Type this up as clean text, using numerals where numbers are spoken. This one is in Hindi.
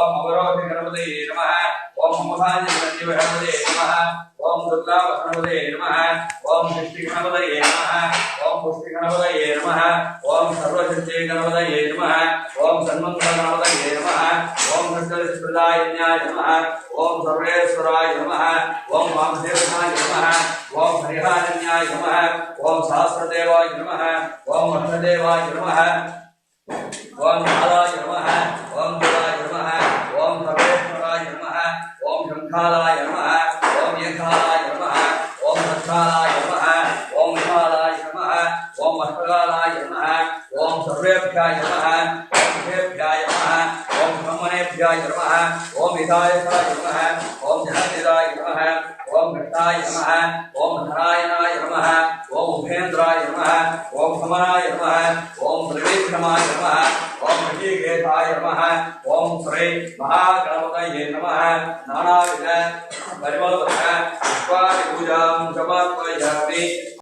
ओम अवरोध गणपते नमः ओम अमभांजि गणपते नमः ओम दुर्गा गणपते नमः ओम सृष्टि गणपते नमः ओम पुष्टि गणपते नमः ओम सर्वशक्ति गणपते नमः ओम सन्मंगल गणपते नमः ओम सत्सर्वप्रदायन्याय नमः ओम सर्वेश्वराय नमः ओम वामदेवाय नमः ओम हरिहरन्याय नमः ओम सहस्रदेवाय नमः ओम अष्टदेवाय नमः ओम कालाय नमः ओम दुराय नमः ओम सर्वेश्वराय नमः ओम शंखालाय नमः ओम यज्ञालाय नमः ओम दक्षालाय नमः ओम विशालाय नमः ओम अष्टगालाय नमः ओम सर्वेभ्याय नमः ओम देभ्याय नमः ओम ब्रह्मणेभ्याय नमः ओम विधायकाय नमः ओम जनाधिराय नमः ओम घटाय नमः ओम नारायणाय नमः ओम उपेन्द्राय नमः ओम समनाय नमः ओम त्रिविक्रमाय नमः ओम ऋषिकेशाय नमः ओम श्री महागणपतये नमः नानाविध परिमलवत् पुष्पाणि पूजां समर्पयामि।